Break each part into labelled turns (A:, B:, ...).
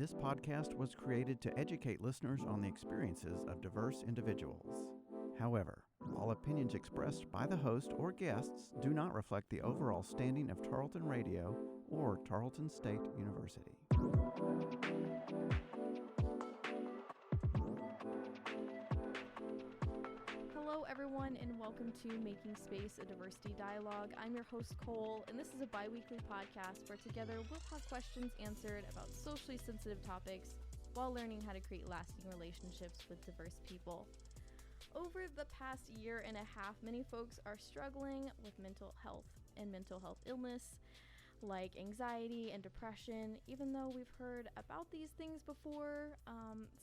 A: This podcast was created to educate listeners on the experiences of diverse individuals. However, all opinions expressed by the host or guests do not reflect the overall standing of Tarleton Radio or Tarleton State University.
B: Hello everyone and welcome to Making Space, a Diversity Dialogue. I'm your host Cole, and this is a bi-weekly podcast where together we'll have questions answered about socially sensitive topics while learning how to create lasting relationships with diverse people. Over the past year and a half, many folks are struggling with mental health and mental health illness, like anxiety and depression. Even though we've heard about these things before,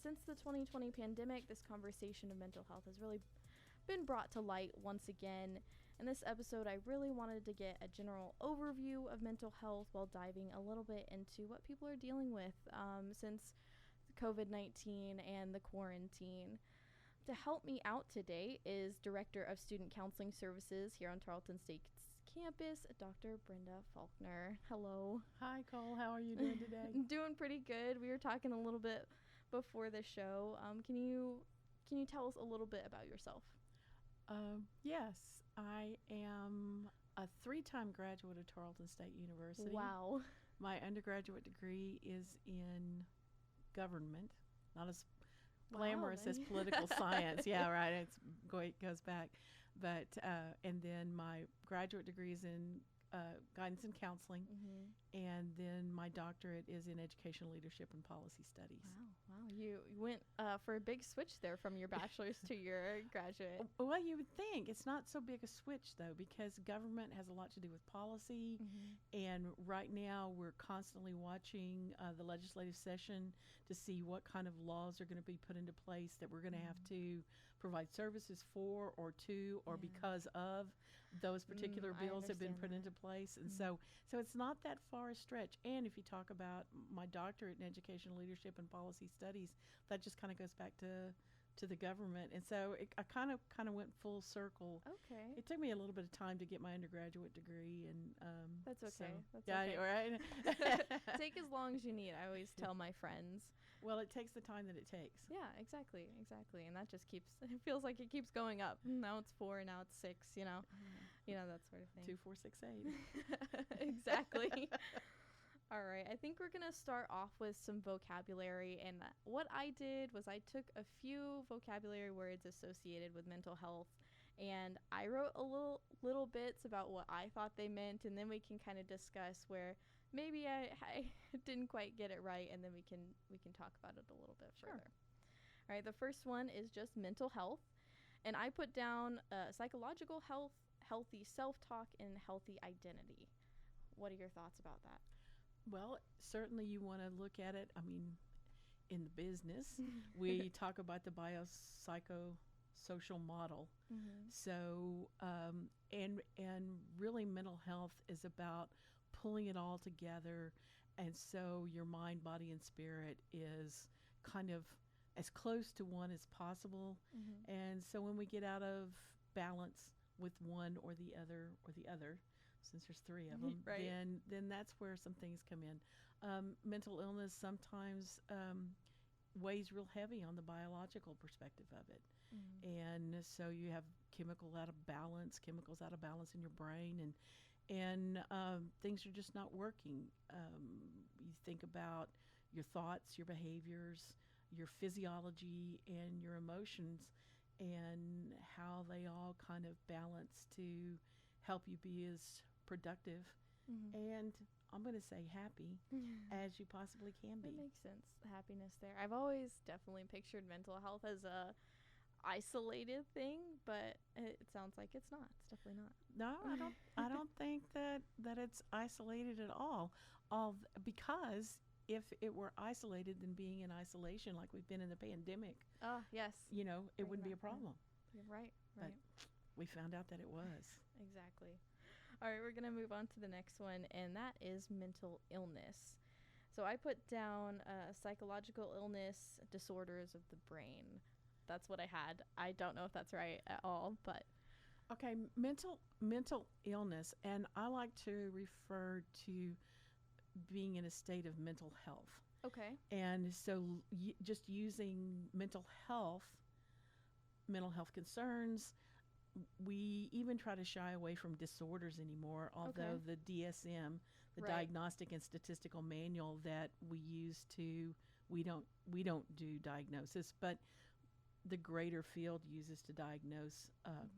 B: since the 2020 pandemic, this conversation of mental health has really been brought to light once again. In this episode, I really wanted to get a general overview of mental health while diving a little bit into what people are dealing with since COVID-19 and the quarantine. To help me out today is Director of Student Counseling Services here on Tarleton State's campus, Dr. Brenda Faulkner. Hello.
C: Hi, Cole. How are you doing today?
B: Doing pretty good. We were talking a little bit before the show. Can you tell us a little bit about yourself?
C: Yes, I am a 3-time graduate of Tarleton State University.
B: Wow.
C: My undergraduate degree is in government, not as glamorous as political science. Yeah, right. It goes back. But, and then my graduate degree is in guidance and counseling. Mm-hmm. And then my doctorate is in educational leadership and policy studies.
B: Wow. You went for a big switch there from your bachelor's to your graduate.
C: Well, you would think. It's not so big a switch, though, because government has a lot to do with policy. Mm-hmm. And right now we're constantly watching the legislative session to see what kind of laws are going to be put into place that we're going to have to provide services for or to or because of those particular bills have been put into place. And so it's not that far a stretch. And if you talk about my doctorate in educational leadership and policy studies, that just kind of goes back to the government. And so I kind of went full circle.
B: Okay.
C: It took me a little bit of time to get my undergraduate degree, and
B: that's okay.
C: So,
B: that's
C: yeah,
B: okay.
C: Right.
B: Take as long as you need. I always tell my friends.
C: Well, it takes the time that it takes.
B: Yeah, exactly, and that just it feels like it keeps going up. Now it's 4, now it's 6. You know, that sort of thing.
C: 2, 4, 6, 8.
B: Exactly. All right, I think we're going to start off with some vocabulary, and what I did was I took a few vocabulary words associated with mental health, and I wrote a little bits about what I thought they meant, and then we can kind of discuss where maybe I didn't quite get it right, and then we can talk about it a little bit further. All right, the first one is just mental health, and I put down psychological health, healthy self-talk, and healthy identity. What are your thoughts about that?
C: Well, certainly you want to look at it. I mean, in the business, we talk about the biopsychosocial model. Mm-hmm. So, and really mental health is about pulling it all together. And so your mind, body, and spirit is kind of as close to one as possible. Mm-hmm. And so when we get out of balance with one or the other, since there's 3 of them,
B: right.
C: then that's where some things come in. Mental illness sometimes weighs real heavy on the biological perspective of it. Mm-hmm. And so you have chemicals out of balance in your brain, and things are just not working. You think about your thoughts, your behaviors, your physiology, and your emotions, and how they all kind of balance to help you be as productive and I'm going to say happy as you possibly can be.
B: That makes sense. Happiness there. I've always definitely pictured mental health as a isolated thing, but it sounds like it's not. It's definitely not.
C: No, I don't think that it's isolated at all. Because if it were isolated, then being in isolation like we've been in the pandemic.
B: Oh, yes.
C: It wouldn't be a problem.
B: You're right.
C: But we found out that it was.
B: Exactly. All right, we're going to move on to the next one, and that is mental illness. So I put down psychological illness, disorders of the brain. That's what I had. I don't know if that's right at all, but...
C: Okay, mental illness, and I like to refer to being in a state of mental health.
B: Okay.
C: And so just using mental health concerns, we even try to shy away from disorders anymore, although the DSM, the
B: Right.
C: Diagnostic and Statistical Manual that we use we don't do diagnosis, but the greater field uses to diagnose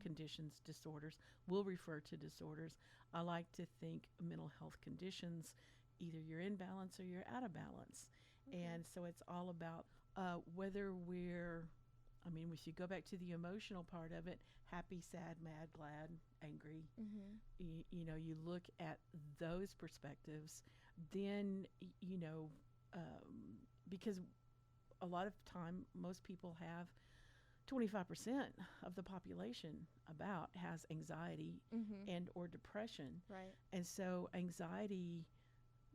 C: conditions, disorders. We'll refer to disorders. I like to think mental health conditions, either you're in balance or you're out of balance.
B: Okay.
C: And so it's all about whether if you go back to the emotional part of it, happy, sad, mad, glad, angry, you look at those perspectives, then, because a lot of time, most people have 25% of the population has anxiety and or depression.
B: Right.
C: And so anxiety,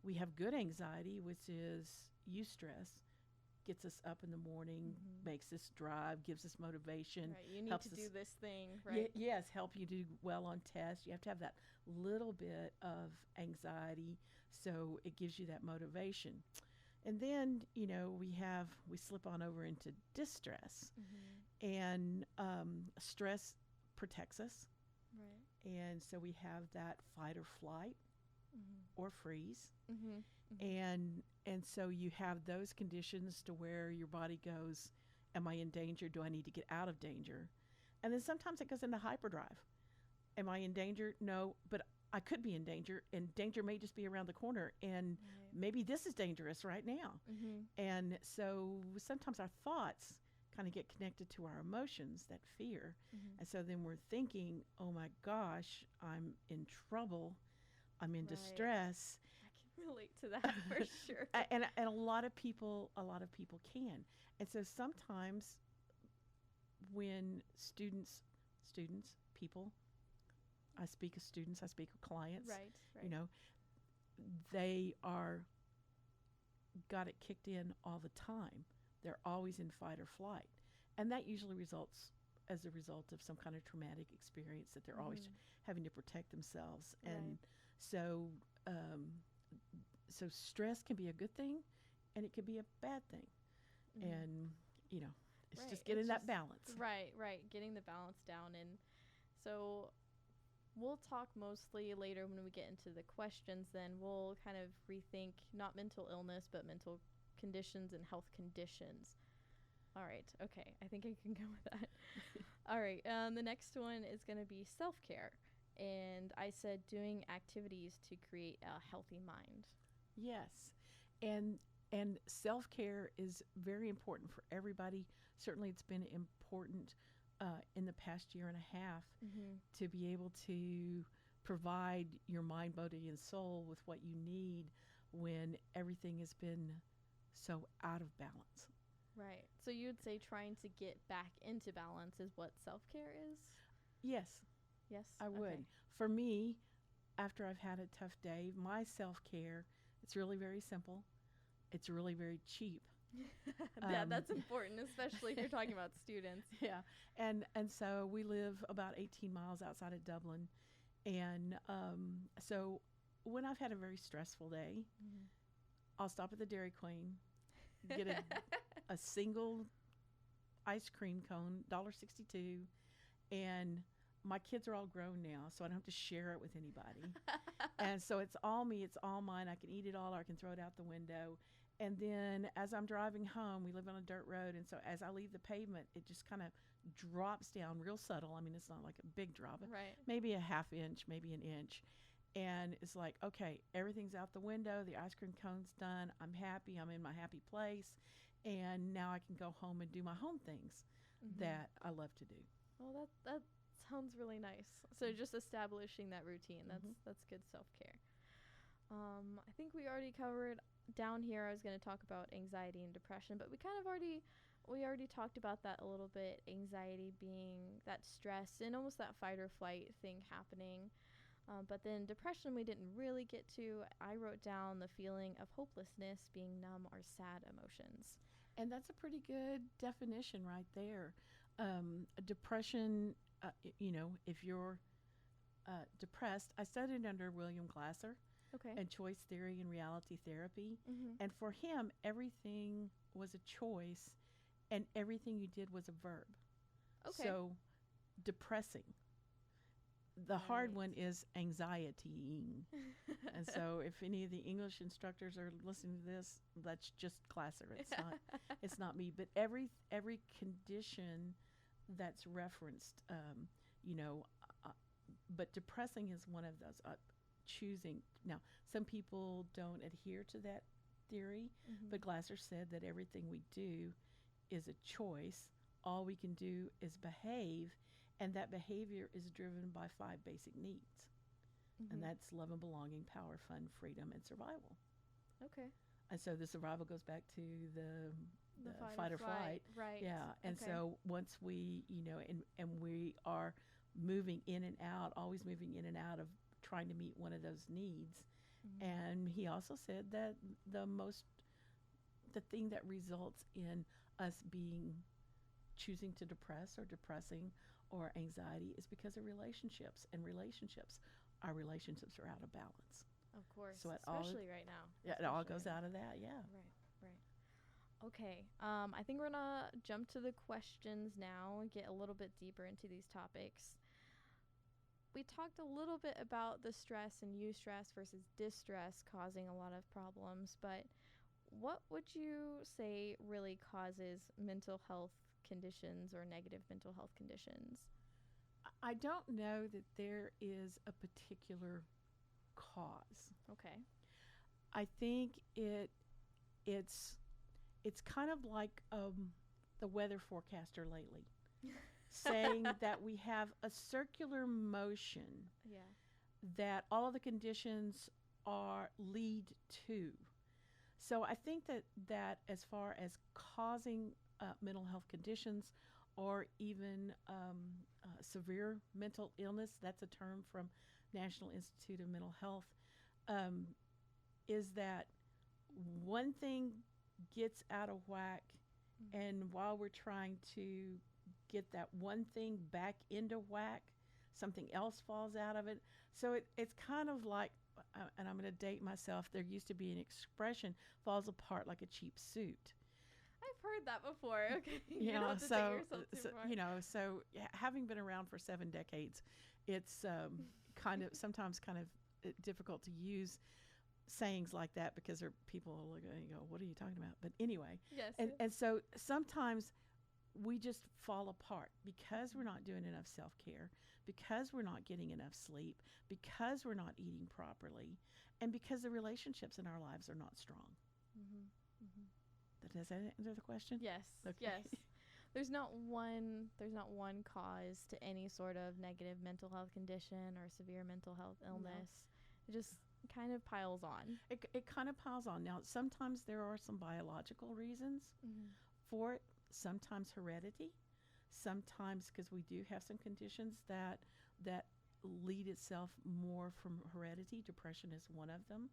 C: we have good anxiety, which is eustress, gets us up in the morning, makes us drive, gives us motivation.
B: Right. You need
C: helps
B: to
C: us
B: do this thing, right?
C: yes, help you do well on tests. You have to have that little bit of anxiety, so it gives you that motivation. And then, we slip on over into distress. And stress protects us.
B: Right.
C: And so we have that fight or flight or freeze.
B: Mm-hmm.
C: And so you have those conditions to where your body goes, am I in danger? Do I need to get out of danger? And then sometimes it goes into hyperdrive. Am I in danger? No, but I could be in danger, and danger may just be around the corner, and maybe this is dangerous right now. And so sometimes our thoughts kind of get connected to our emotions, that fear. And so then we're thinking, oh my gosh, I'm in trouble. I'm in distress.
B: I can relate to that for sure.
C: And a lot of people can. And so sometimes when people, I speak of students, I speak of clients,
B: Right.
C: They are got it kicked in all the time. They're always in fight or flight. And that usually results as a result of some kind of traumatic experience that they're always having to protect themselves. And so so stress can be a good thing, and it can be a bad thing. And, it's just getting that balance.
B: Right. Getting the balance down. And so we'll talk mostly later when we get into the questions. Then we'll kind of rethink not mental illness, but mental conditions and health conditions. All right. Okay. I think I can go with that. All right. The next one is going to be self-care. And I said doing activities to create a healthy mind.
C: Yes. And self-care is very important for everybody. Certainly it's been important in the past year and a half to be able to provide your mind, body, and soul with what you need when everything has been so out of balance.
B: Right. So you would say trying to get back into balance is what self-care is?
C: Yes.
B: Yes?
C: I would. For me, after I've had a tough day, my self-care, it's really very simple. It's really very cheap.
B: Yeah, that's important, especially if you're talking about students.
C: Yeah. And so we live about 18 miles outside of Dublin. And so when I've had a very stressful day, I'll stop at the Dairy Queen, get a single ice cream cone, $1.62, and my kids are all grown now, so I don't have to share it with anybody. And so it's all me, it's all mine. I can eat it all, or I can throw it out the window. And then as I'm driving home, we live on a dirt road, and so as I leave the pavement, it just kind of drops down real subtle. I mean, it's not like a big drop, maybe a half inch, maybe an inch. And it's like, okay, everything's out the window, the ice cream cone's done, I'm happy, I'm in my happy place, and now I can go home and do my home things that I love to do.
B: Well, that sounds really nice. So just establishing that routine, that's good self-care. I think we already covered down here. I was going to talk about anxiety and depression, but we already talked about that a little bit. Anxiety being that stress and almost that fight or flight thing happening. But then depression we didn't really get to. I wrote down the feeling of hopelessness, being numb or sad emotions.
C: And that's a pretty good definition right there. Depression, if you're depressed, I studied under William Glasser.
B: Okay.
C: and choice theory and reality therapy.
B: Mm-hmm.
C: And for him, everything was a choice and everything you did was a verb.
B: Okay.
C: So depressing. The hard
B: Right.
C: one is anxietying. And so if any of the English instructors are listening to this, that's just Classer. It's not me. But every condition that's referenced, you know, uh, but depressing is one of those. Choosing. Now, some people don't adhere to that theory,
B: Mm-hmm.
C: but Glasser said that everything we do is a choice. All we can do is behave, and that behavior is driven by 5 basic needs.
B: Mm-hmm.
C: And that's love and belonging, power, fun, freedom, and survival.
B: Okay.
C: And so the survival goes back to the
B: Fight
C: or flight.
B: Right.
C: Yeah. And
B: Okay.
C: so once we, and we are moving in and out, always moving in and out of trying to meet one of those needs.
B: Mm-hmm.
C: And he also said that the thing that results in us being choosing to depress or depressing or anxiety is because of relationships, and our relationships are out of balance.
B: Of course.
C: So
B: especially right now.
C: Yeah, it all
B: Especially
C: goes
B: right
C: out of that. Yeah.
B: Right, right. Okay. I think we're gonna jump to the questions now and get a little bit deeper into these topics. We talked a little bit about the stress and eustress versus distress causing a lot of problems, but what would you say really causes mental health conditions or negative mental health conditions?
C: I don't know that there is a particular cause.
B: Okay.
C: I think it's kind of like the weather forecaster lately saying that we have a circular motion
B: Yeah.
C: that all of the conditions are lead to. So I think that as far as causing mental health conditions or even severe mental illness, that's a term from National Institute of Mental Health, is that one thing gets out of whack, and while we're trying to get that one thing back into whack, something else falls out of it. So it's kind of like, and I'm going to date myself, there used to be an expression, falls apart like a cheap suit.
B: I've heard that before. Okay.
C: You know,
B: don't have to take yourself too far.
C: so having been around for 7 decades, it's sometimes kind of difficult to use sayings like that because people will look at it and go, what are you talking about? But anyway,
B: Yes.
C: and so sometimes we just fall apart because we're not doing enough self-care, because we're not getting enough sleep, because we're not eating properly, and because the relationships in our lives are not strong.
B: Mm-hmm. Mm-hmm.
C: Does that answer the question?
B: Yes.
C: Okay.
B: Yes. There's not one cause to any sort of negative mental health condition or severe mental health illness. No. It just kind of piles on.
C: It kind of piles on. Now, sometimes there are some biological reasons for it, sometimes heredity, sometimes because we do have some conditions that lead itself more from heredity. Depression is one of them.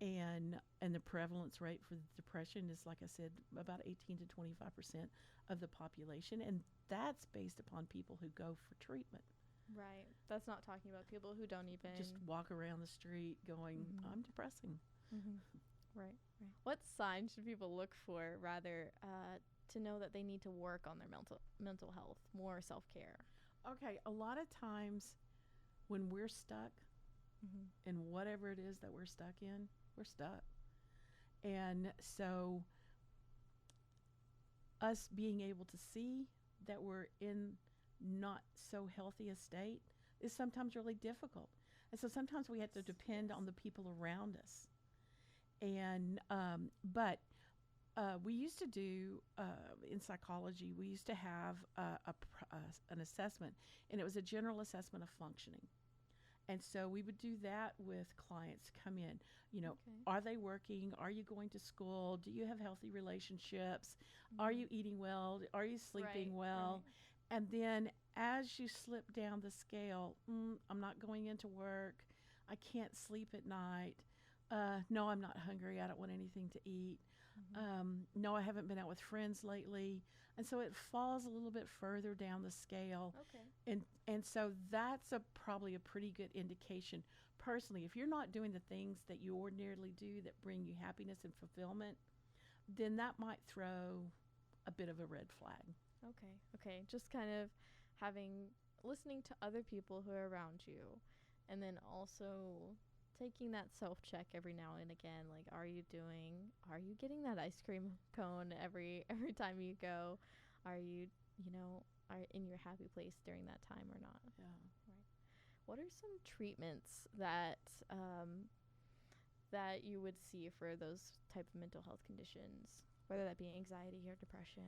C: And the prevalence rate for depression is, like I said, about 18 to 25% of the population, and that's based upon people who go for treatment.
B: Right. That's not talking about people who don't even
C: just walk around the street going, I'm depressing.
B: Right. What signs should people look for rather to know that they need to work on their mental health, more self-care?
C: Okay, a lot of times when we're stuck in whatever it is that we're stuck in, we're stuck. And so us being able to see that we're in not so healthy a state is sometimes really difficult. And so sometimes we have to depend on the people around us. And but we used to do in psychology, we used to have an assessment, and it was a general assessment of functioning. And so we would do that with clients come in. Are they working? Are you going to school? Do you have healthy relationships? Are you eating well? Are you sleeping well? Right. And then as you slip down the scale, I'm not going into work. I can't sleep at night. No, I'm not hungry. I don't want anything to eat. No, I haven't been out with friends lately. And so it falls a little bit further down the scale.
B: Okay.
C: And so that's probably a pretty good indication. personally, if you're not doing the things that you ordinarily do that bring you happiness and fulfillment, then that might throw a bit of a red flag.
B: Okay. Just kind of listening to other people who are around you, and then also taking that self-check every now and again. Like, are you getting that ice cream cone every time you go? Are you, are in your happy place during that time or not?
C: Yeah.
B: Right. What are some treatments that that you would see for those type of mental health conditions, whether that be anxiety or depression?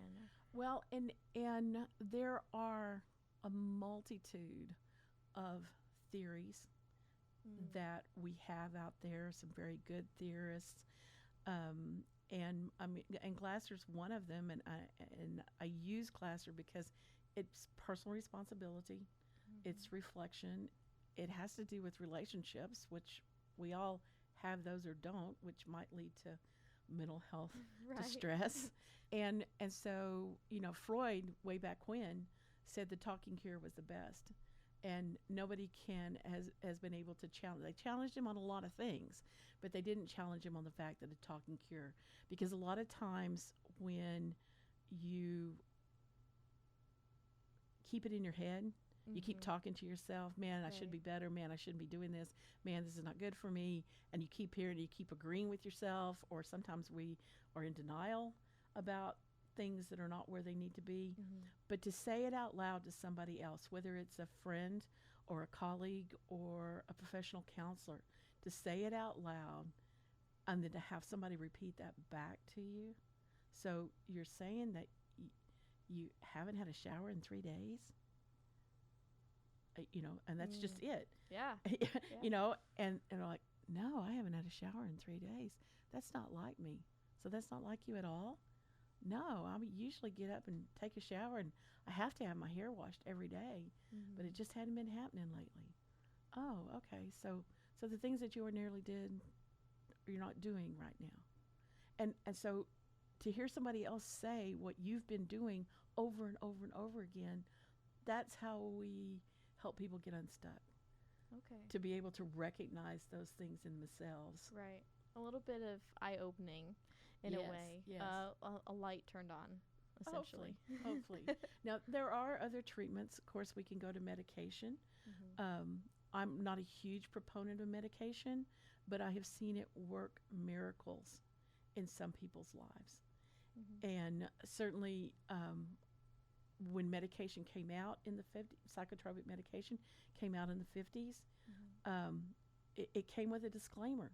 C: Well, and there are a multitude of theories that we have out there, some very good theorists, and Glasser's one of them, and I use Glasser because it's personal responsibility, it's reflection, it has to do with relationships, which we all have those or don't, which might lead to mental health distress, and so Freud way back when said the talking cure was the best. And nobody has been able to challenge. They challenged him on a lot of things, but they didn't challenge him on the fact that a talking cure. Because a lot of times when you keep it in your head, you keep talking to yourself, man, I should be better, man, I shouldn't be doing this, man, this is not good for me, and you keep agreeing with yourself, or sometimes we are in denial about things that are not where they need to be. But to say it out loud to somebody else, whether it's a friend or a colleague or a professional counselor, to say it out loud and then to have somebody repeat that back to you. So you're saying that you haven't had a shower in 3 days? And that's just it.
B: Yeah.
C: And they're like, no, I haven't had a shower in 3 days. That's not like me. So that's not like you at all? No, I usually get up and take a shower, and I have to have my hair washed every day, but it just hadn't been happening lately. Oh, okay. So the things that you ordinarily did, you're not doing right now. And so to hear somebody else say what you've been doing over and over and over again, that's how we help people get unstuck.
B: Okay.
C: To be able to recognize those things in themselves.
B: Right. A little bit of eye-opening in a way.
C: Yes.
B: A light turned on, essentially.
C: Hopefully. Now, there are other treatments. Of course, we can go to medication. I'm not a huge proponent of medication, but I have seen it work miracles in some people's lives. And certainly when medication came out in the 50s, psychotropic medication came out in the 50s, it came with a disclaimer.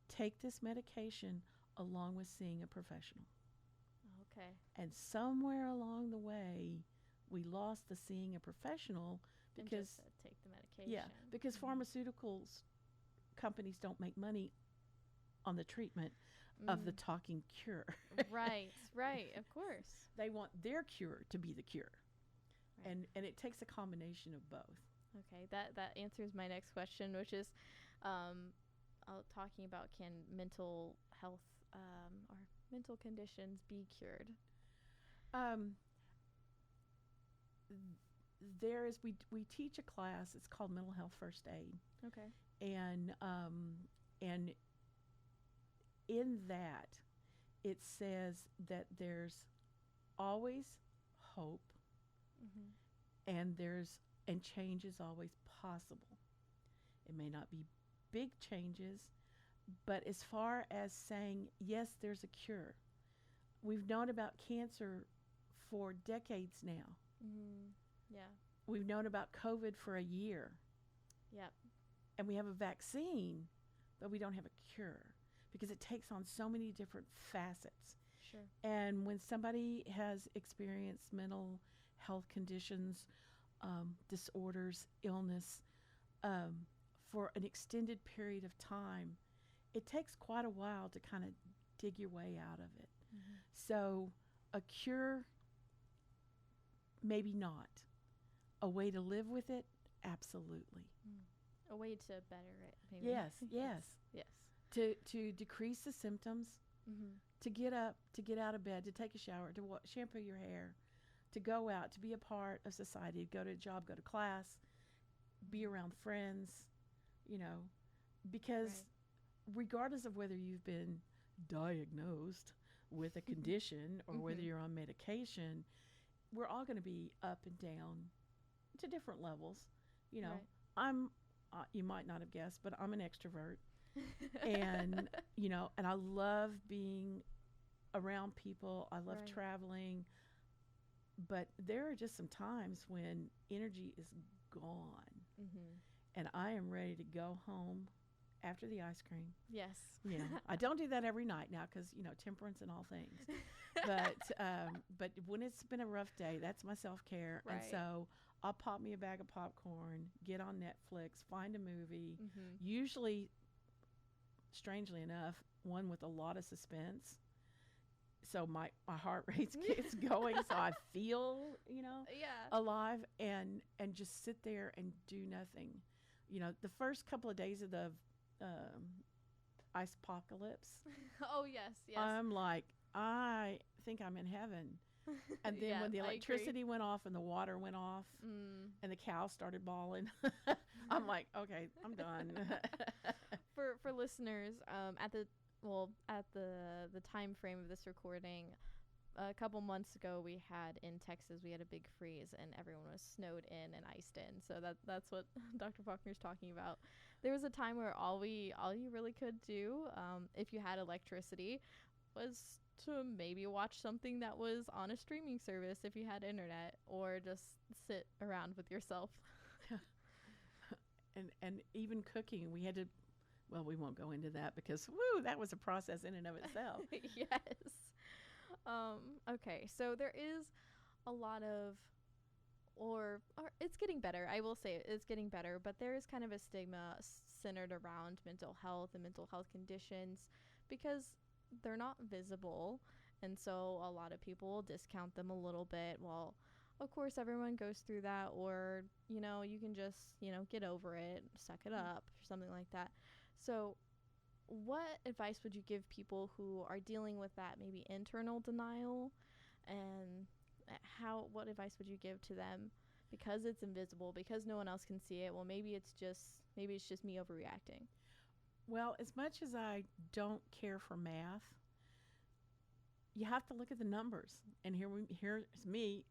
C: Take this medication along with seeing a professional.
B: Okay.
C: And somewhere along the way, we lost the seeing a professional because
B: and just take the medication.
C: Yeah, because pharmaceuticals companies don't make money on the treatment of the talking cure.
B: Right, of course.
C: They want their cure to be the cure.
B: Right.
C: And it takes a combination of both.
B: Okay, that answers my next question, which is talking about, can mental health or mental conditions be cured?
C: We teach a class. It's called Mental Health First Aid.
B: Okay.
C: And in that, it says that there's always hope, and change is always possible. It may not be big changes, but as far as saying, yes, there's a cure. We've known about cancer for decades now.
B: Yeah.
C: We've known about COVID for a year.
B: Yep.
C: And we have a vaccine, but we don't have a cure because it takes on so many different facets.
B: Sure.
C: And when somebody has experienced mental health conditions, disorders, illness, for an extended period of time, it takes quite a while to kind of dig your way out of it. So a cure, maybe not. A way to live with it, absolutely.
B: A way to better it, maybe.
C: Yes. To decrease the symptoms, to get up, to get out of bed, to take a shower, to shampoo your hair, to go out, to be a part of society, to go to a job, go to class, be around friends, because regardless of whether you've been diagnosed with a condition or whether you're on medication, we're all going to be up and down to different levels. You know, I'm, you might not have guessed, but I'm an extrovert. And, you know, and I love being around people. I love traveling. But there are just some times when energy is gone. And I am ready to go home after the ice cream.
B: Yes.
C: You know, I don't do that every night now because, you know, temperance and all things. But when it's been a rough day, that's my self-care. And so I'll pop me a bag of popcorn, get on Netflix, find a movie, usually, strangely enough, one with a lot of suspense. So my heart rate gets going, so I feel, you know, alive, and just sit there and do nothing. You know, the first couple of days of the ice apocalypse.
B: Oh, yes.
C: I'm like, I think I'm in heaven. And then when the electricity went off and the water went off and the cows started bawling, I'm like, okay, I'm done.
B: For listeners, at the time frame of this recording, a couple months ago we had in Texas, we had a big freeze and everyone was snowed in and iced in. So that's what Dr. Faulkner's talking about. There was a time where all you really could do, if you had electricity, was to maybe watch something that was on a streaming service if you had internet, or just sit around with yourself.
C: and even cooking, we had to. Well, we won't go into that because, woo, that was a process in and of itself.
B: Yes. Okay, so there is a lot of, or it's getting better. I will say it's getting better, but there is kind of a stigma centered around mental health and mental health conditions because they're not visible. And so a lot of people will discount them a little bit. Well, of course, everyone goes through that, or, you know, you can just, you know, get over it, suck it up, or something like that. So what advice would you give people who are dealing with that maybe internal denial, and what advice would you give to them because it's invisible, because no one else can see it? Well, maybe it's just me overreacting.
C: Well, as much as I don't care for math, you have to look at the numbers. And here's me.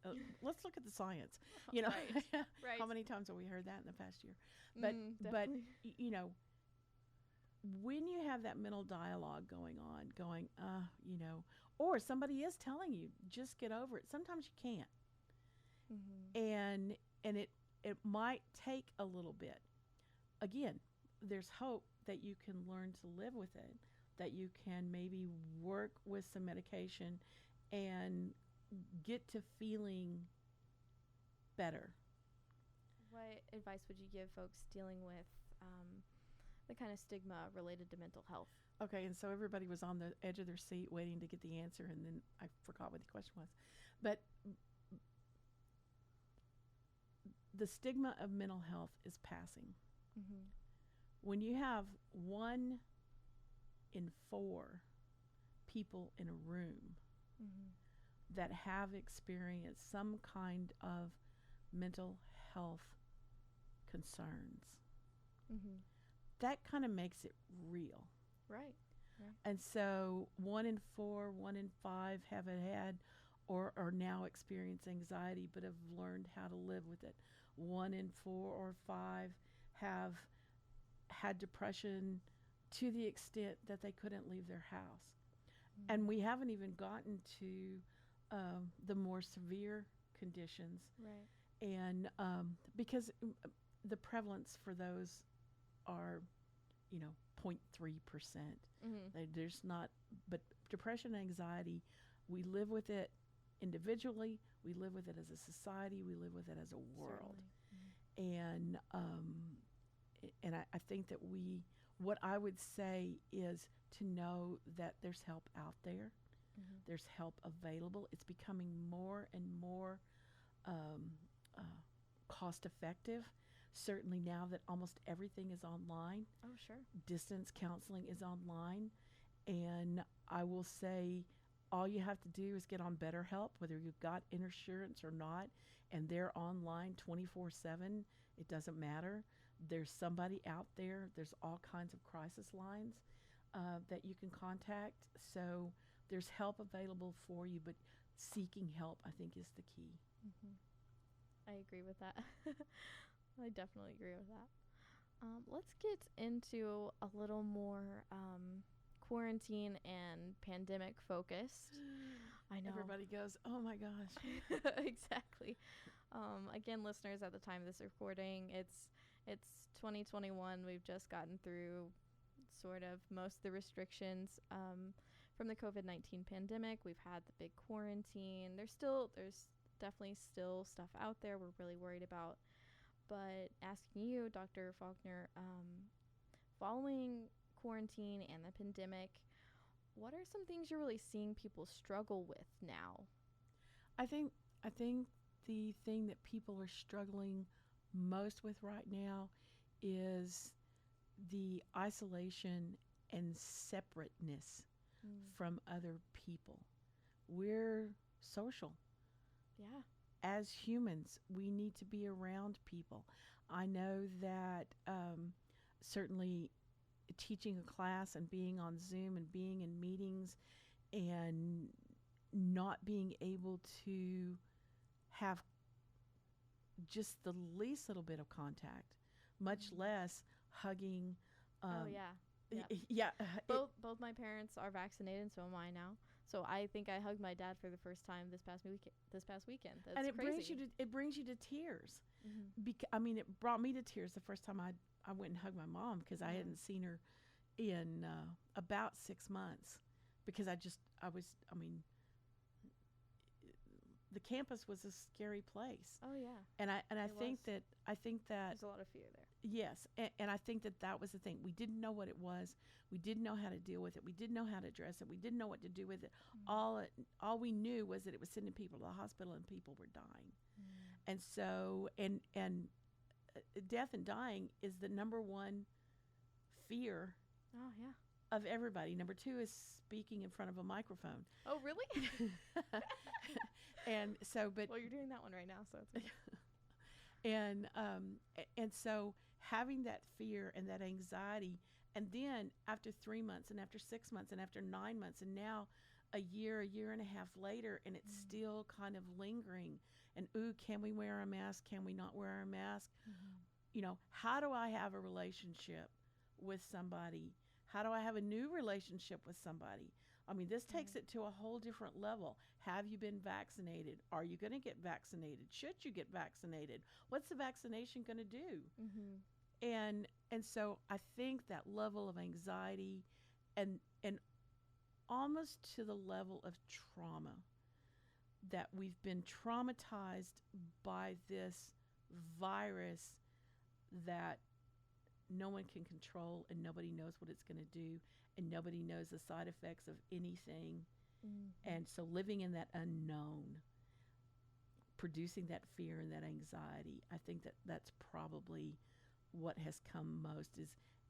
C: Let's look at the science. You know,
B: Right.
C: How many times have we heard that in the past year? But you know, when you have that mental dialogue going, you know, or somebody is telling you, just get over it. Sometimes you can't. And it might take a little bit. Again, there's hope that you can learn to live with it, that you can maybe work with some medication and get to feeling better.
B: What advice would you give folks dealing with the kind of stigma related to mental health?
C: Okay, and so everybody was on the edge of their seat waiting to get the answer, and then I forgot what the question was. But the stigma of mental health is passing. When you have 1 in 4 people in a room that have experienced some kind of mental health concerns, that kind of makes it real.
B: Right.
C: And so 1 in 4, 1 in 5 haven't had or are now experience anxiety but have learned how to live with it. 1 in 4 or 5 have had depression to the extent that they couldn't leave their house. And we haven't even gotten to the more severe conditions.
B: Right.
C: And because the prevalence for those are, you know, 0.3%. There's not, but depression and anxiety, we live with it individually, we live with it as a society, we live with it as a world. And I think that what I would say is to know that there's help out there. There's help available. It's becoming more and more cost effective. Certainly now that almost everything is online.
B: Oh, sure.
C: Distance counseling is online. And I will say all you have to do is get on BetterHelp, whether you've got insurance or not, and they're online 24/7. It doesn't matter. There's somebody out there. There's all kinds of crisis lines that you can contact. So there's help available for you, but seeking help, I think, is the key.
B: Mm-hmm. I agree with that. I definitely agree with that. Let's get into a little more quarantine and pandemic focused. I know.
C: Everybody goes, oh my gosh.
B: Exactly. Again, listeners, at the time of this recording, it's 2021. We've just gotten through sort of most of the restrictions from the COVID-19 pandemic. We've had the big quarantine. There's definitely still stuff out there we're really worried about. But asking you, Dr. Faulkner, following quarantine and the pandemic, what are some things you're really seeing people struggle with now?
C: I think the thing that people are struggling most with right now is the isolation and separateness from other people. We're social.
B: Yeah.
C: As humans, we need to be around people. I know that certainly teaching a class and being on Zoom and being in meetings and not being able to have just the least little bit of contact, much less hugging.
B: Oh, yeah.
C: Yeah.
B: Both my parents are vaccinated, so am I now. So I think I hugged my dad for the first time this past weekend. That's
C: and it
B: crazy.
C: brings you to tears.
B: Mm-hmm.
C: It brought me to tears the first time I went and hugged my mom, because I hadn't seen her in about 6 months, because the campus was a scary place.
B: Oh yeah.
C: And I think that
B: there's a lot of fear there.
C: Yes, and I think that was the thing. We didn't know what it was. We didn't know how to deal with it. We didn't know how to address it. We didn't know what to do with it. All we knew was that it was sending people to the hospital and people were dying. And so and death and dying is the number one fear.
B: Oh yeah.
C: Of everybody. Number 2 is speaking in front of a microphone.
B: Oh really?
C: And so, but
B: well, you're doing that one right now, so it's okay.
C: and so having that fear and that anxiety, and then after 3 months and after 6 months and after 9 months and now a year and a half later, and it's still kind of lingering, and can we wear a mask? Can we not wear a mask? You know, how do I have a relationship with somebody? How do I have a new relationship with somebody? I mean, this takes it to a whole different level. Have you been vaccinated? Are you going to get vaccinated? Should you get vaccinated? What's the vaccination going to do? And so I think that level of anxiety and almost to the level of trauma, that we've been traumatized by this virus that no one can control, and nobody knows what it's going to do, and nobody knows the side effects of anything. And so living in that unknown, producing that fear and that anxiety, I think that's probably what has come most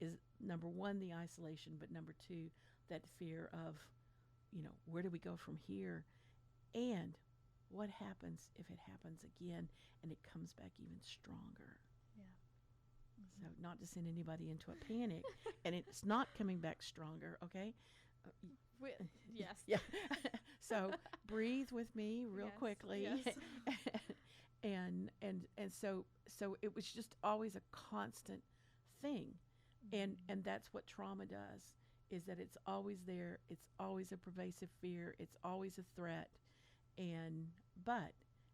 C: is number 1, the isolation, but number 2, that fear of, where do we go from here? And what happens if it happens again and it comes back even stronger? So not to send anybody into a panic, and it's not coming back stronger, okay?
B: Yes.
C: Yeah. So breathe with me real quickly.
B: Yes.
C: and so it was just always a constant thing. And that's what trauma does, is that it's always there. It's always a pervasive fear. It's always a threat. But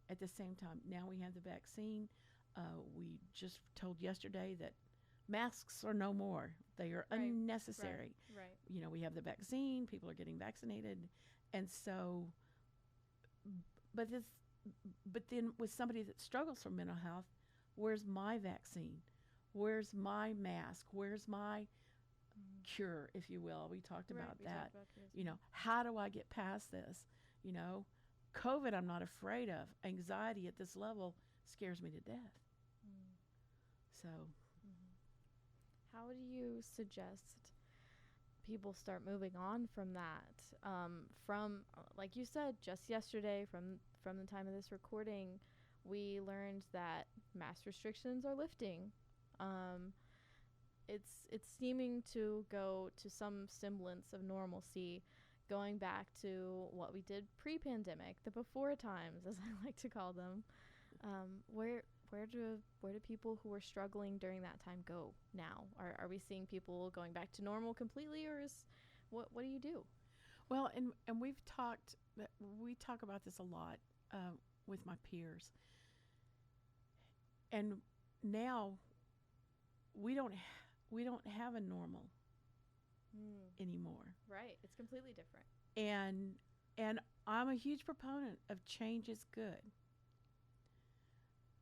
C: at the same time, now we have the vaccine. We just told yesterday that masks are no more. They are unnecessary.
B: Right.
C: We have the vaccine. People are getting vaccinated. And so, but then with somebody that struggles from mental health, where's my vaccine? Where's my mask? Where's my cure, if you will? We talked about that. How do I get past this? COVID I'm not afraid of. Anxiety at this level scares me to death. So
B: how do you suggest people start moving on from that? From like you said, just yesterday, from the time of this recording, we learned that mask restrictions are lifting. It's seeming to go to some semblance of normalcy, going back to what we did pre-pandemic, the before times, as I like to call them. Where do people who were struggling during that time go now? Are we seeing people going back to normal completely, or is what do you do?
C: Well, and we talk about this a lot with my peers, and now we don't have a normal anymore.
B: Right, it's completely different.
C: And I'm a huge proponent of change is good.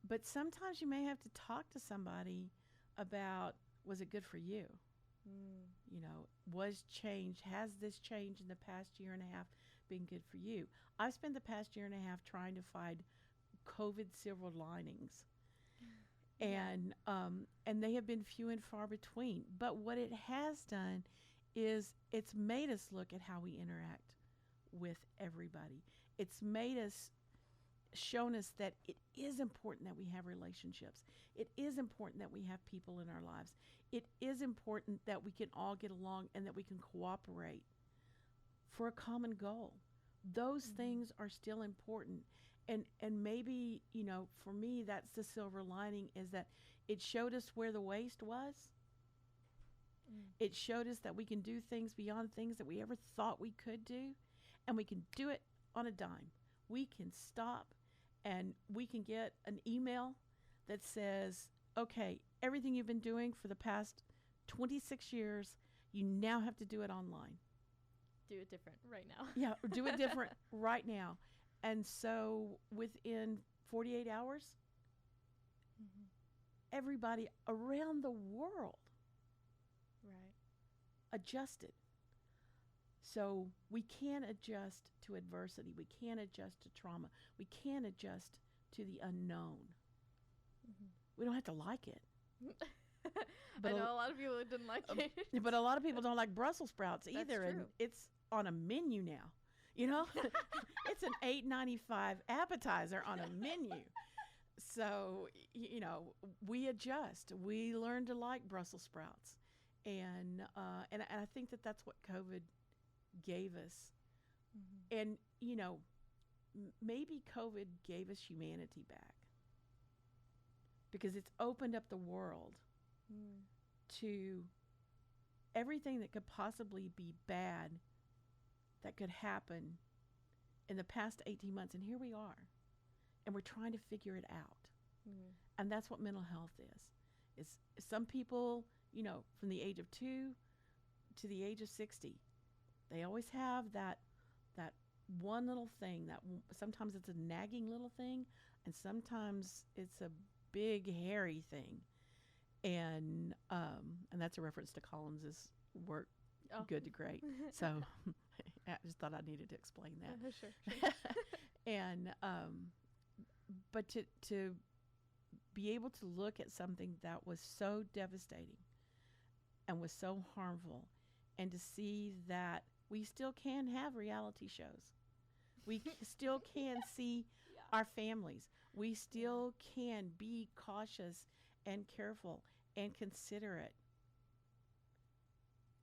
C: But sometimes you may have to talk to somebody about, was it good for you? You know, has this change in the past year and a half been good for you? I've spent the past year and a half trying to find COVID silver linings. And they have been few and far between. But what it has done is it's made us look at how we interact with everybody. It's shown us that it is important that we have relationships. It is important that we have people in our lives. It is important that we can all get along and that we can cooperate for a common goal. Those things are still important. And maybe, you know, for me, that's the silver lining, is that it showed us where the waste was. It showed us that we can do things beyond things that we ever thought we could do, and we can do it on a dime. We can stop and we can get an email that says, okay, everything you've been doing for the past 26 years, you now have to do it online.
B: Do it different right now.
C: Yeah, do it different right now. And so within 48 hours, everybody around the world adjusted. So we can adjust to adversity. We can adjust to trauma. We can adjust to the unknown. We don't have to like it.
B: I know a lot of people didn't like it.
C: But a lot of people don't like Brussels sprouts either.
B: That's true.
C: And it's on a menu now. You know, it's an $8.95 appetizer on a menu. So, you know, we adjust. We learn to like Brussels sprouts. And I think that that's what COVID gave us. And, you know, maybe COVID gave us humanity back, because it's opened up the world to everything that could possibly be bad that could happen in the past 18 months. And here we are, and we're trying to figure it out. And that's what mental health is some people, you know, from the age of 2 to the age of 60, they always have that one little thing that sometimes it's a nagging little thing, and sometimes it's a big hairy thing. And that's a reference to Collins's work, Good to Great. So I just thought I needed to explain that.
B: Sure.
C: And but to be able to look at something that was so devastating and was so harmful, and to see that we still can have reality shows. We still can see our families. We still can be cautious and careful and considerate.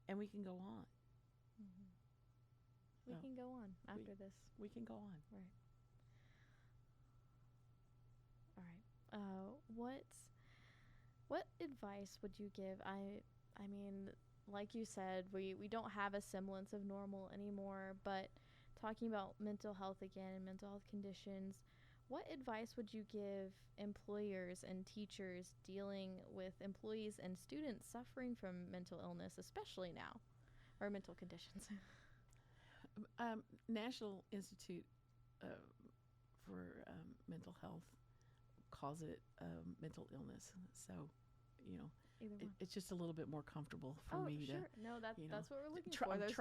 C: And we can go on.
B: We can go on after this.
C: We can go on.
B: Right. All right. What advice would you give? I mean, like you said, we don't have a semblance of normal anymore, but talking about mental health again and mental health conditions, what advice would you give employers and teachers dealing with employees and students suffering from mental illness, especially now, or mental conditions?
C: National Institute for Mental Health calls it mental illness. So, you know, it's just a little bit more comfortable for me to.
B: No, that's what we're looking for. Those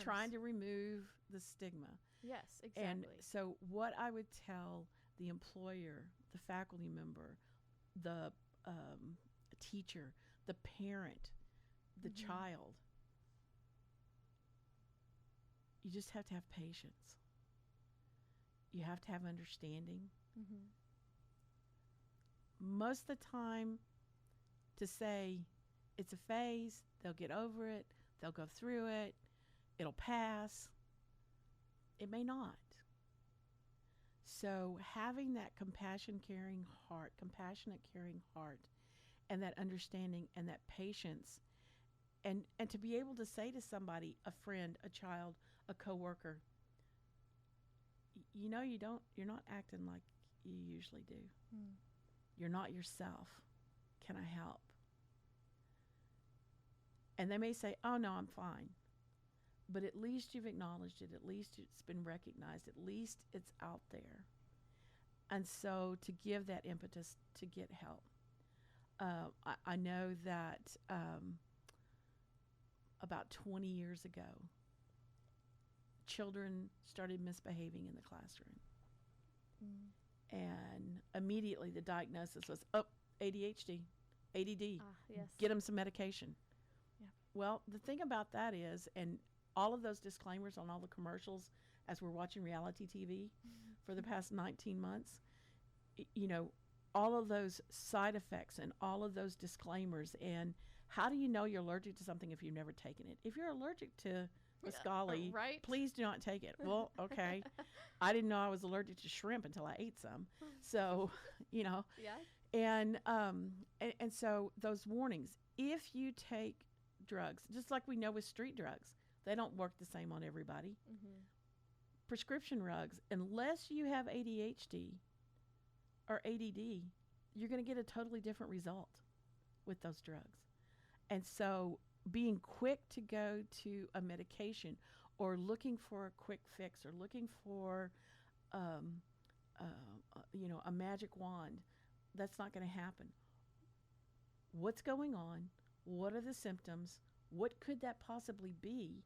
C: trying to remove the stigma.
B: Yes, exactly.
C: And so, what I would tell the employer, the faculty member, the teacher, the parent, the child, you just have to have patience. You have to have understanding. Most of the time, to say it's a phase, they'll get over it, they'll go through it, it'll pass. It may not. So having that compassionate, caring heart, and that understanding and that patience, and to be able to say to somebody, a friend, a child, a coworker, you're not acting like you usually do. You're not yourself. Can I help? And they may say, oh, no, I'm fine. But at least you've acknowledged it. At least it's been recognized. At least it's out there. And so to give that impetus to get help. I know that about 20 years ago, children started misbehaving in the classroom. And immediately the diagnosis was, ADHD, ADD.
B: Yes.
C: Get them some medication.
B: Yeah.
C: Well, the thing about that is, and all of those disclaimers on all the commercials as we're watching reality TV for the past 19 months, all of those side effects and all of those disclaimers, and how do you know you're allergic to something if you've never taken it? If you're allergic to Biscotti,
B: right?
C: Please do not take it. Well, okay. I didn't know I was allergic to shrimp until I ate some. So,
B: Yeah.
C: And so those warnings, if you take drugs, just like we know with street drugs, they don't work the same on everybody. Prescription drugs, unless you have ADHD or ADD, you're going to get a totally different result with those drugs. And so being quick to go to a medication or looking for a quick fix or looking for, a magic wand, that's not going to happen. What's going on? What are the symptoms? What could that possibly be?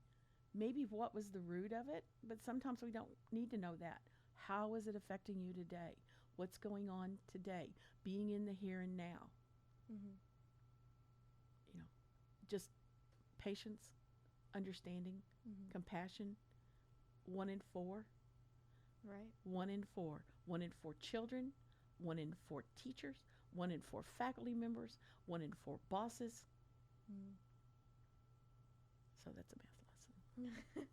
C: Maybe what was the root of it? But sometimes we don't need to know that. How is it affecting you today? What's going on today? Being in the here and now. Just patience, understanding, compassion. 1 in 4.
B: Right.
C: 1 in 4. 1 in 4 children, 1 in 4 teachers, 1 in 4 faculty members, 1 in 4 bosses. So that's a math lesson.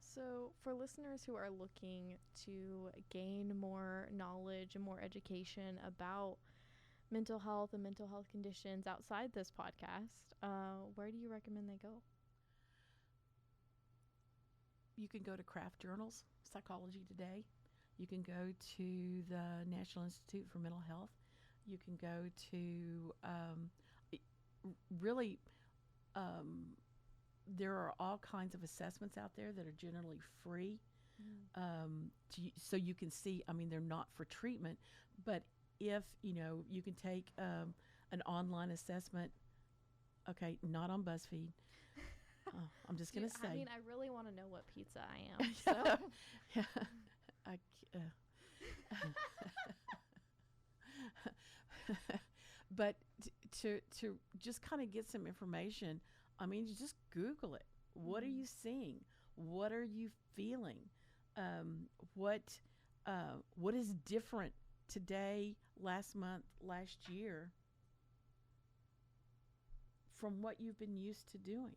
B: So for listeners who are looking to gain more knowledge and more education about mental health and mental health conditions outside this podcast, where do you recommend they go?
C: You can go to craft journals, Psychology Today. You can go to the National Institute for Mental Health. You can go to there are all kinds of assessments out there that are generally free. So you can see, they're not for treatment, but if, you can take an online assessment, okay, not on BuzzFeed. I'm just going to say.
B: I really want to know what pizza I am. So.
C: But to just kind of get some information, you just Google it. What are you seeing? What are you feeling? What is different today, last month, last year from what you've been used to doing?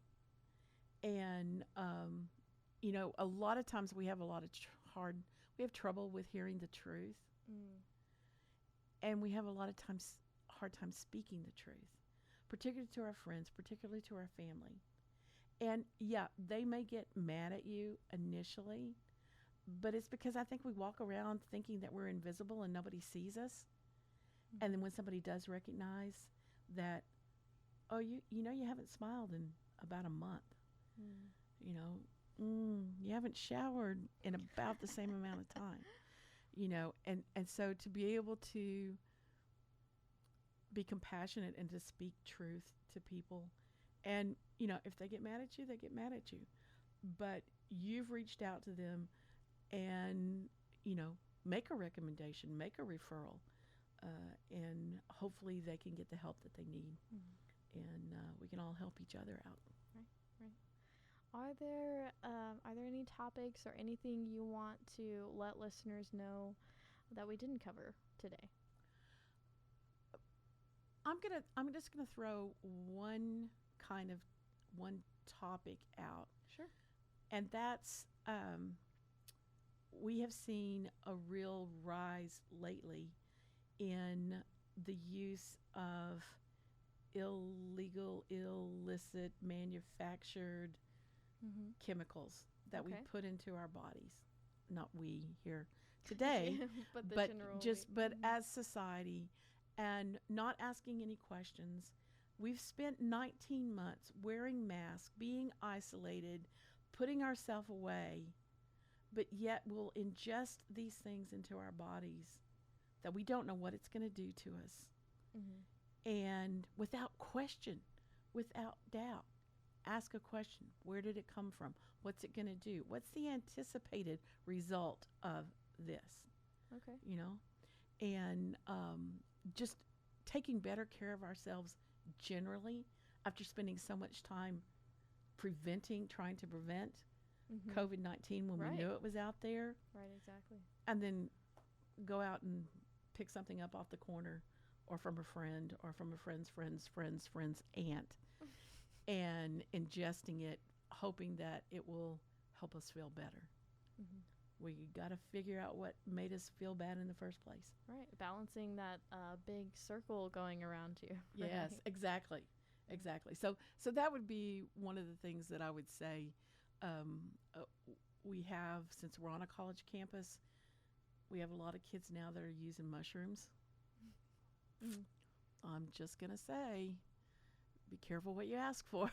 C: And, a lot of times we have a lot of we have trouble with hearing the truth. And we have a lot of times hard time speaking the truth, particularly to our friends, particularly to our family. And yeah, they may get mad at you initially, but it's because I think we walk around thinking that we're invisible and nobody sees us. And then when somebody does recognize that, oh, you haven't smiled in about a month. You haven't showered in about the same amount of time. And so to be able to be compassionate and to speak truth to people, and if they get mad at you, they get mad at you, but you've reached out to them and make a recommendation, make a referral, and hopefully they can get the help that they need. And we can all help each other out.
B: Right. Are there any topics or anything you want to let listeners know that we didn't cover today?
C: I'm just gonna throw one topic out,
B: Sure.
C: and that's we have seen a real rise lately in the use of illicit, manufactured
B: Mm-hmm.
C: chemicals that we
B: Okay.
C: put into our bodies. Not we here today,
B: But the
C: but
B: general.
C: but
B: Mhm.
C: as society, and not asking any questions. We've spent 19 months wearing masks, being isolated, putting ourselves away, but yet we'll ingest these things into our bodies that we don't know what it's going to do to us.
B: Mhm.
C: And without question, without doubt, ask a question. Where did it come from? What's it going to do? What's the anticipated result of this?
B: Okay.
C: You know? And just taking better care of ourselves generally after spending so much time trying to prevent
B: Mhm.
C: COVID-19 when we
B: Right.
C: knew it was out there,
B: Right. Exactly.
C: and then go out and pick something up off the corner or from a friend or from a friend's aunt and ingesting it, hoping that it will help us feel better.
B: Mhm.
C: We got to figure out what made us feel bad in the first place.
B: Right. Balancing that big circle going around you.
C: Yes,
B: Right.
C: exactly. Exactly. So that would be one of the things that I would say. We have, since we're on a college campus, we have a lot of kids now that are using mushrooms.
B: Mhm.
C: I'm just going to say, be careful what you ask for.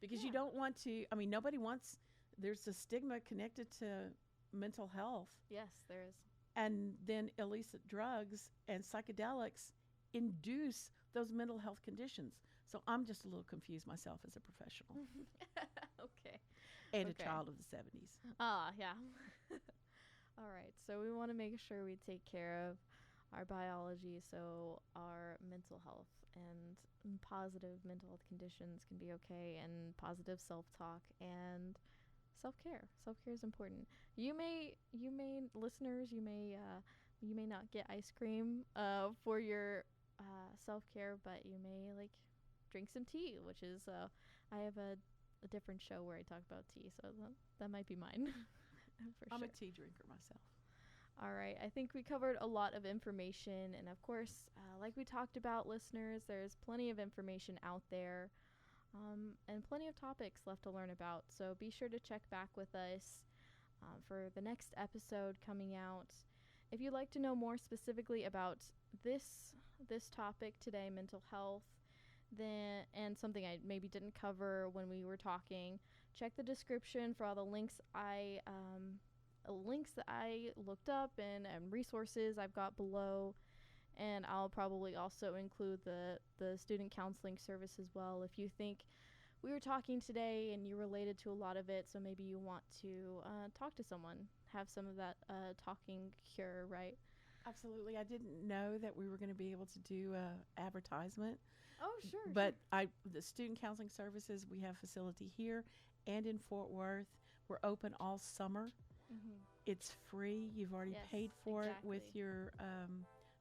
C: Because you
B: Yeah.
C: don't want to, nobody wants, there's a stigma connected to mental health.
B: Yes, there is.
C: And then illicit drugs and psychedelics induce those mental health conditions. So I'm just a little confused myself as a professional
B: Okay.
C: and
B: Okay.
C: a child of the 70s.
B: Ah, yeah. All right. So we want to make sure we take care of our biology so our mental health and positive mental health conditions can be okay, and positive self-talk and self-care. Self-care is important. Listeners, you may not get ice cream for your self-care, but you may like drink some tea, which is I have a different show where I talk about tea, so that might be mine. For
C: I'm
B: sure.
C: a tea drinker myself.
B: All right. I think we covered a lot of information. And of course, like we talked about, listeners, there's plenty of information out there and plenty of topics left to learn about. So be sure to check back with us for the next episode coming out. If you'd like to know more specifically about this topic today, mental health, then and something I maybe didn't cover when we were talking, check the description for all the links that I looked up and resources I've got below. And I'll probably also include the student counseling service as well. If you think we were talking today and you related to a lot of it, so maybe you want to talk to someone, have some of that talking cure, right?
C: Absolutely. I didn't know that we were going to be able to do advertisement.
B: Oh, sure.
C: But the student counseling services, we have facility here and in Fort Worth. We're open all summer.
B: Mm-hmm.
C: It's free. You've already
B: Yes,
C: paid for
B: exactly.
C: it with your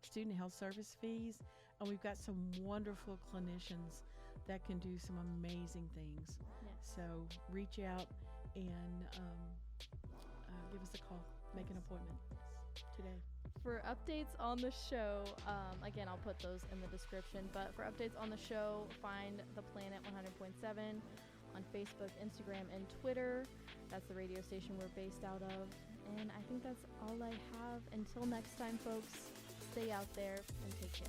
C: student health service fees. And we've got some wonderful clinicians that can do some amazing things.
B: Yes.
C: So reach out and give us a call. Make an appointment today.
B: For updates on the show, again, I'll put those in the description, but for updates on the show, find The Planet 100.7 on Facebook, Instagram, and Twitter. That's the radio station we're based out of. And I think that's all I have. Until next time, folks, stay out there and take care.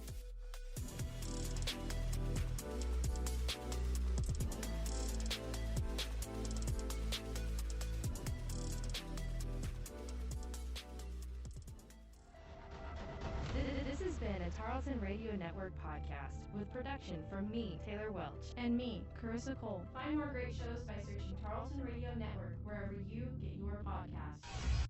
D: This has been a Tarleton Radio Network podcast with production from me, Taylor Welch.
B: And me, Carissa Cole.
D: Find more great shows by searching Tarleton Radio Network wherever you get your podcasts.